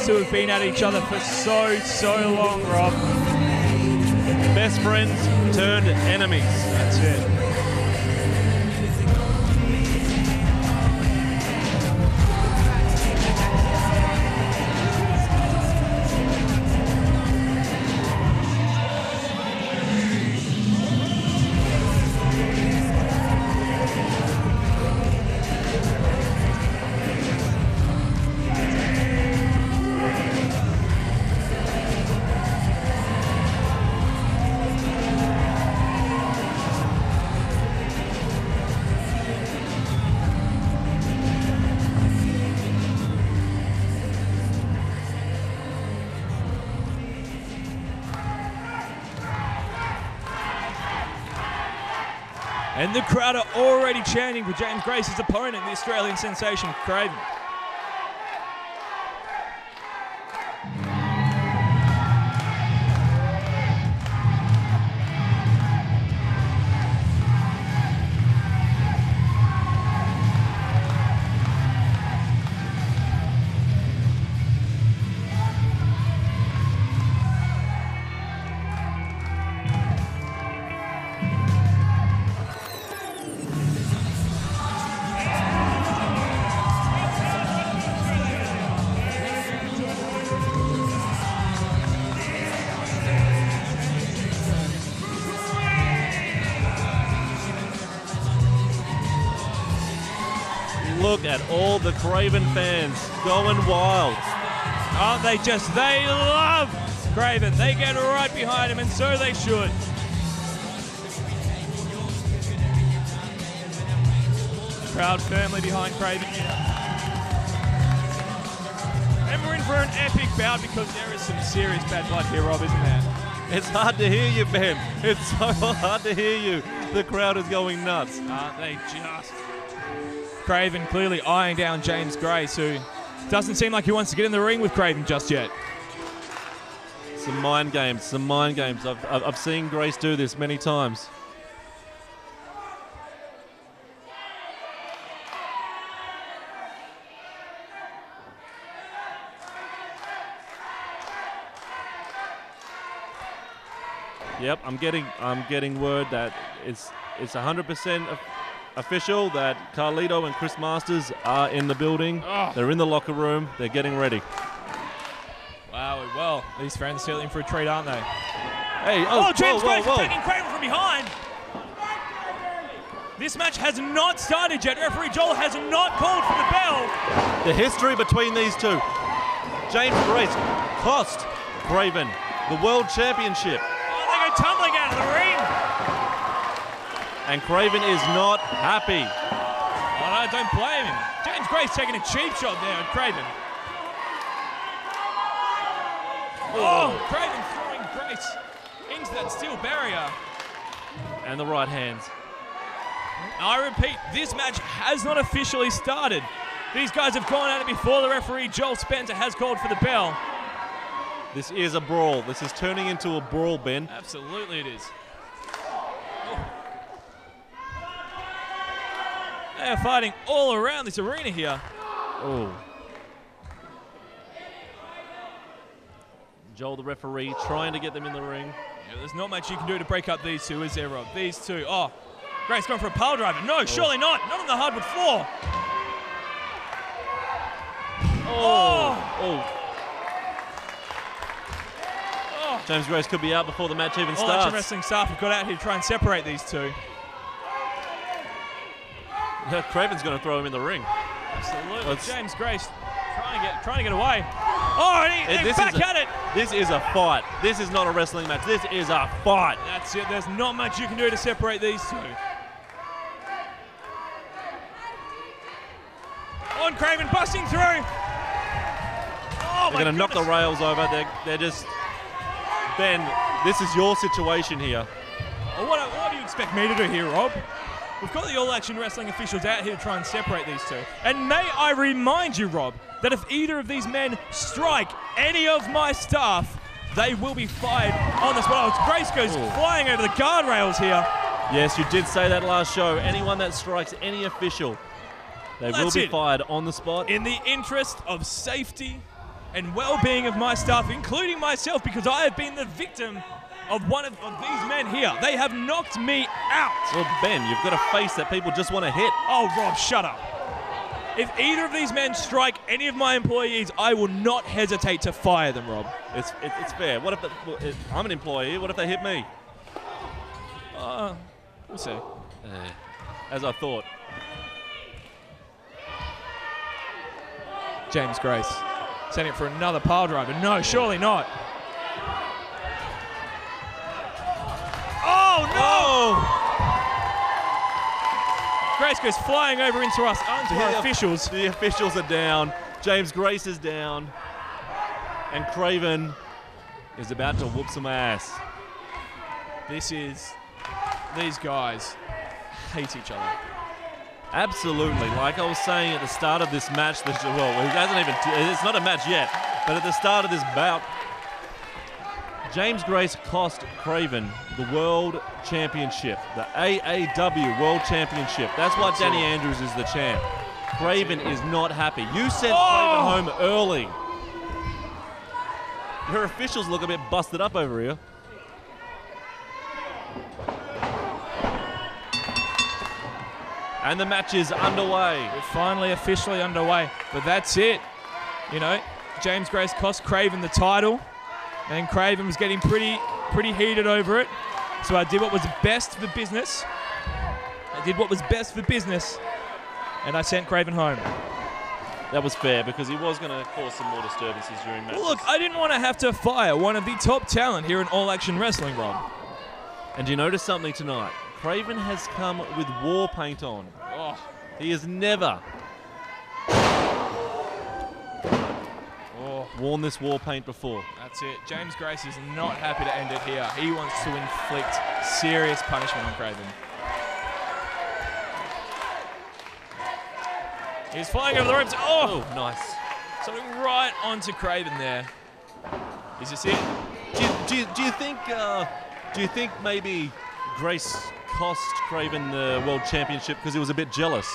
these two have been at each other for so long, Rob. Best friends turned enemies. That's it. And the crowd are already chanting for James Grace's opponent, the Australian sensation, Craven. Look at all the Craven fans going wild. Aren't they just? They love Craven. They get right behind him, and so they should. Crowd firmly behind Craven. And we're in for an epic bout because there is some serious bad blood here, Rob, isn't there? It's hard to hear you, Ben. It's so hard to hear you. The crowd is going nuts. Aren't they just? Craven clearly eyeing down James Grace, who doesn't seem like he wants to get in the ring with Craven just yet. Some mind games, some mind games. I've seen Grace do this many times. Yep, I'm getting word that it's 100% official that Carlito and Chris Masters are in the building. Oh. They're in the locker room. They're getting ready. Wow, well, these fans are still in for a treat, aren't they? Hey, James Grace is taking Craven from behind. This match has not started yet. Referee Joel has not called for the bell. The history between these two. James Grace cost Craven the World Championship. Oh, they go tumbling out of the ring. And Craven is not happy. Oh, no, don't blame him. James Grace taking a cheap shot there at Craven. Oh, Craven throwing Grace into that steel barrier. And the right hands. I repeat, this match has not officially started. These guys have gone at it before the referee, Joel Spencer, has called for the bell. This is a brawl. This is turning into a brawl, Ben. Absolutely it is. They are fighting all around this arena here. Oh. Joel, the referee, trying to get them in the ring. Yeah, there's not much you can do to break up these two, is there, Rob? These two. Oh, Grace going for a pile driver. No, surely not. Not on the hardwood floor. Oh. James Grace could be out before the match even All Action starts. Wrestling staff have got out here to try and separate these two. Craven's going to throw him in the ring. Absolutely. James Grace trying to get away. Oh, and he's back at it. This is a fight. This is not a wrestling match. This is a fight. That's it. There's not much you can do to separate these two. On Craven busting through. Oh, they're going to knock the rails over. They're just... Ben, this is your situation here. Well, what do you expect me to do here, Rob? We've got the All Action Wrestling officials out here to try and separate these two. And may I remind you, Rob, that if either of these men strike any of my staff, they will be fired on the spot. Oh, Grace goes flying over the guardrails here. Yes, you did say that last show. Anyone that strikes any official, they will be fired on the spot. In the interest of safety and well-being of my staff, including myself, because I have been the victim of one of these men here. They have knocked me out. Well, Ben, you've got a face that people just want to hit. Oh, Rob, shut up. If either of these men strike any of my employees, I will not hesitate to fire them, Rob. It's fair. What if I'm an employee? What if they hit me? We'll see. As I thought. James Grace sending it for another pile driver. No, surely not. Oh, no! Grace goes flying over into us, onto our officials. The officials are down. James Grace is down. And Craven is about to whoop some ass. These guys hate each other. Absolutely. Like I was saying at the start of this match, it's not a match yet, but at the start of this bout, James Grace cost Craven the World Championship, the AAW World Championship. That's why Danny Andrews is the champ. Craven is not happy. You sent Craven home early. Your officials look a bit busted up over here. And the match is underway. We're finally officially underway, but that's it. You know, James Grace cost Craven the title, and Craven was getting pretty heated over it. So I did what was best for business. And I sent Craven home. That was fair because he was going to cause some more disturbances during matches. Well, look, I didn't want to have to fire one of the top talent here in All Action Wrestling, Rob. And you notice something tonight? Craven has come with war paint on. Oh. He has never worn this war paint before. That's it. James Grace is not happy to end it here. He wants to inflict serious punishment on Craven. He's flying over the ropes. Oh, nice. Something right onto Craven there. Is this it? Do you think maybe Grace cost Craven the World Championship because he was a bit jealous?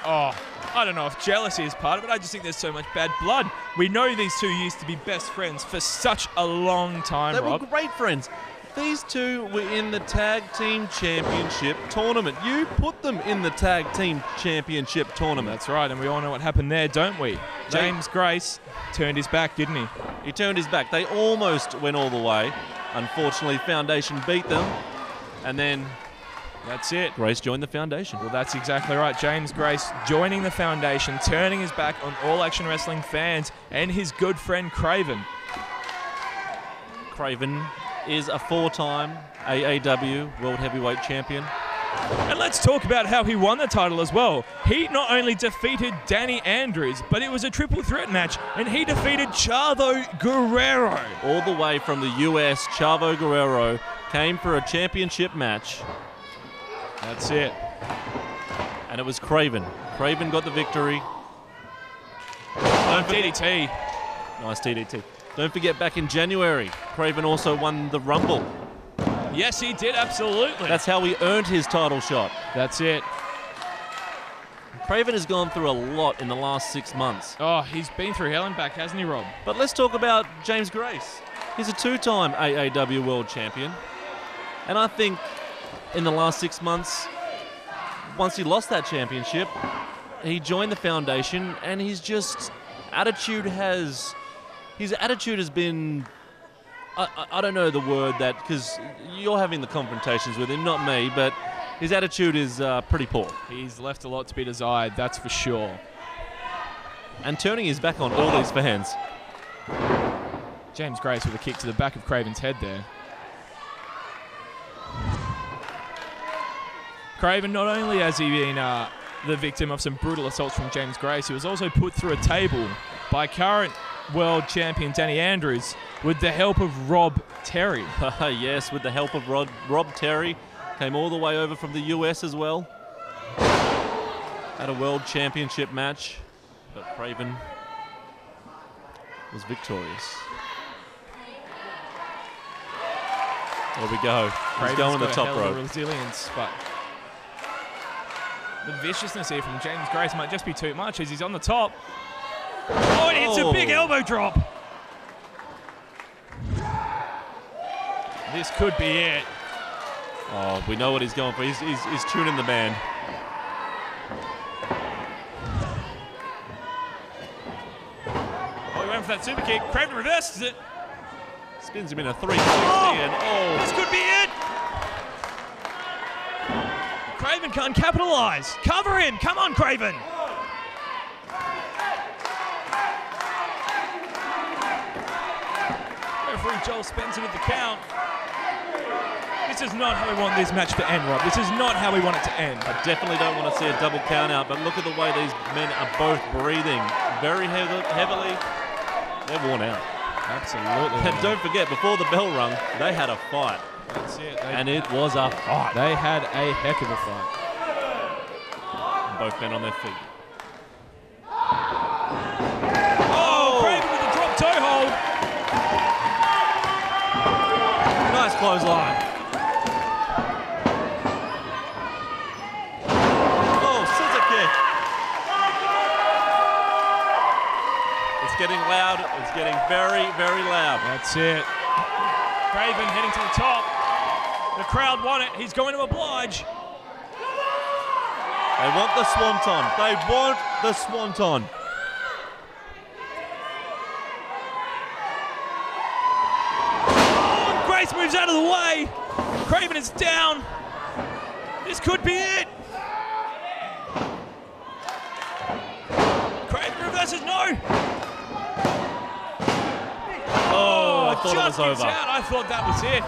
Oh, I don't know if jealousy is part of it. I just think there's so much bad blood. We know these two used to be best friends for such a long time, Rob. They were great friends. These two were in the Tag Team Championship tournament. You put them in the Tag Team Championship tournament. That's right, and we all know what happened there, don't we? James Grace turned his back, didn't he? He turned his back. They almost went all the way. Unfortunately, Foundation beat them. And then that's it. Grace joined the Foundation. Well, that's exactly right. James Grace joining the Foundation, turning his back on All Action Wrestling fans and his good friend Craven. Craven is a 4-time AAW World Heavyweight Champion. And let's talk about how he won the title as well. He not only defeated Danny Andrews, but it was a triple threat match, and he defeated Chavo Guerrero. All the way from the US, Chavo Guerrero came for a championship match. That's it. And it was Craven. Craven got the victory. DDT. Nice DDT. Don't forget, back in January, Craven also won the Rumble. Yes, he did, absolutely. That's how he earned his title shot. That's it. Craven has gone through a lot in the last 6 months. Oh, he's been through hell and back, hasn't he, Rob? But let's talk about James Grace. He's a 2-time AAW World Champion. And I think in the last 6 months, once he lost that championship, he joined the Foundation, and his attitude has been, I don't know the word that, because you're having the confrontations with him, not me, but his attitude is pretty poor. He's left a lot to be desired, that's for sure. And turning his back on all these fans. James Grace with a kick to the back of Craven's head there. Craven, not only has he been the victim of some brutal assaults from James Grace, he was also put through a table by current world champion Danny Andrews with the help of Rob Terry. Yes, with the help of Rob Terry. Came all the way over from the US as well. Had a world championship match, but Craven was victorious. There we go. He's going the top rope. Resilience, but the viciousness here from James Grace might just be too much as he's on the top. Oh, and it hits a big elbow drop. This could be it. Oh, we know what he's going for. He's tuning the band. Oh, he went for that super kick. Craven reverses it. Spins him in a 360 and This could be it. Craven can't capitalize. Cover him. Come on, Craven. Referee Joel Spencer with the count. This is not how we want this match to end, Rob. This is not how we want it to end. I definitely don't want to see a double count out, but look at the way these men are both breathing very heavily. They're worn out. Absolutely. And don't forget, before the bell rung, they had a fight. That's it. And it was a fight. They had a heck of a fight. Both men on their feet. Oh, Craven with the drop toe hold. Nice clothesline. Oh, scissor kick. It's getting loud. It's getting very, very loud. That's it. Craven heading to the top. The crowd want it. He's going to oblige. They want the swanton. They want the swanton. Oh, Grace moves out of the way. Craven is down. This could be it. Craven reverses, no. Oh, I thought it was just gets over. out. I thought that was it.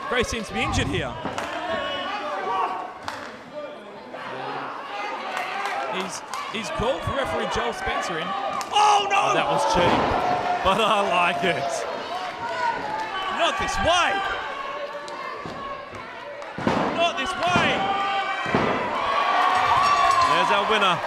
Grace seems to be injured here. He's called for referee Joel Spencer in. Oh no! Oh, that was cheap, but I like it. Not this way! Not this way! There's our winner.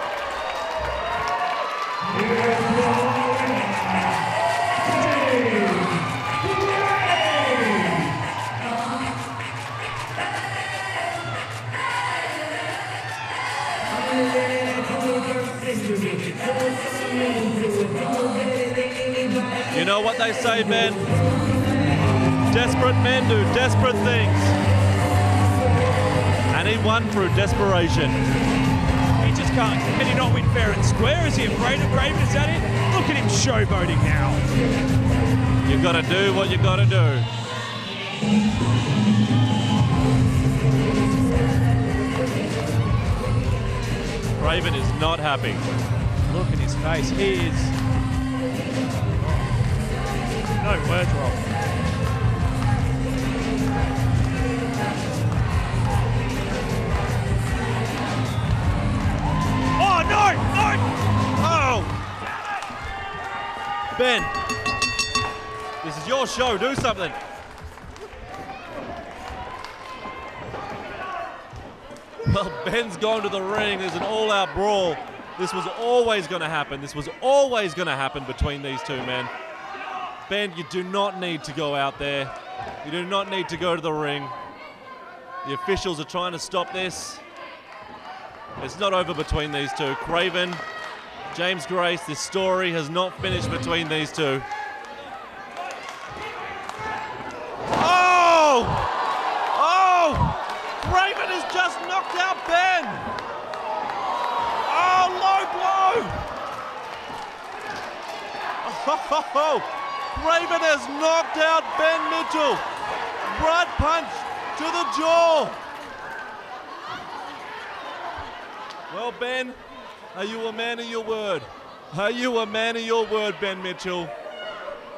You know what they say, Ben? Desperate men do desperate things. And he won through desperation. He just can't. Can he not win fair and square? Is he afraid of Craven? Is that it? Look at him showboating now. You've got to do what you got to do. Craven is not happy. Look at his face. He is. No words, Rob. Oh, no! No! Oh! Ben, this is your show. Do something. Well, Ben's gone to the ring. There's an all-out brawl. This was always going to happen. This was always going to happen between these two men. Ben, you do not need to go out there. You do not need to go to the ring. The officials are trying to stop this. It's not over between these two. Craven, James Grace, this story has not finished between these two. Oh! Oh! Craven has just knocked out Ben! Oh, low blow! Oh, Craven has knocked out Ben Mitchell. Right punch to the jaw. Well, Ben, are you a man of your word? Are you a man of your word, Ben Mitchell?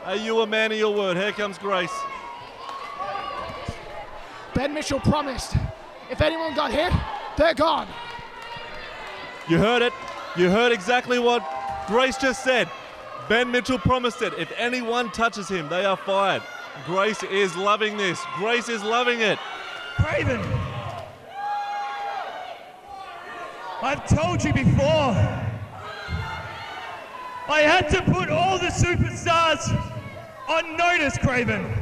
Are you a man of your word? Here comes Grace. Ben Mitchell promised, if anyone got hit, they're gone. You heard it. You heard exactly what Grace just said. Ben Mitchell promised it. If anyone touches him, they are fired. Grace is loving this. Grace is loving it. Craven! I've told you before. I had to put all the superstars on notice, Craven.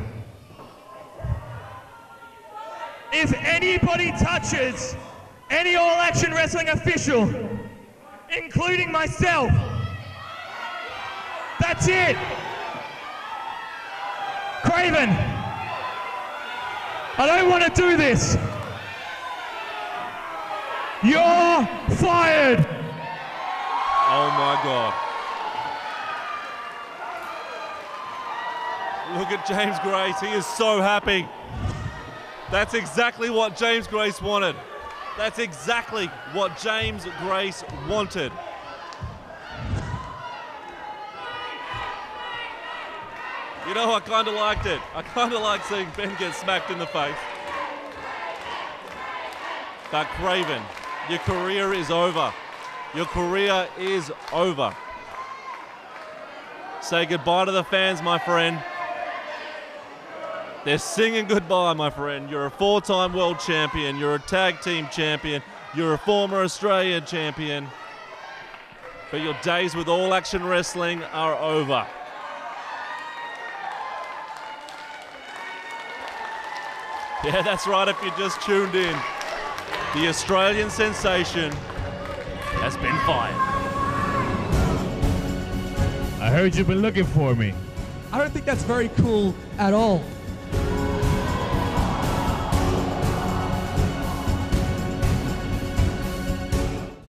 If anybody touches any All Action Wrestling official, including myself. That's it. Craven, I don't want to do this. You're fired. Oh my God. Look at James Grace, he is so happy. That's exactly what James Grace wanted. That's exactly what James Grace wanted. You know, I kind of liked it. I kind of like seeing Ben get smacked in the face. But Craven, your career is over. Your career is over. Say goodbye to the fans, my friend. They're singing goodbye, my friend. You're a 4-time world champion. You're a tag team champion. You're a former Australian champion. But your days with All Action Wrestling are over. Yeah, that's right, if you just tuned in. The Australian sensation has been fired. I heard you've been looking for me. I don't think that's very cool at all.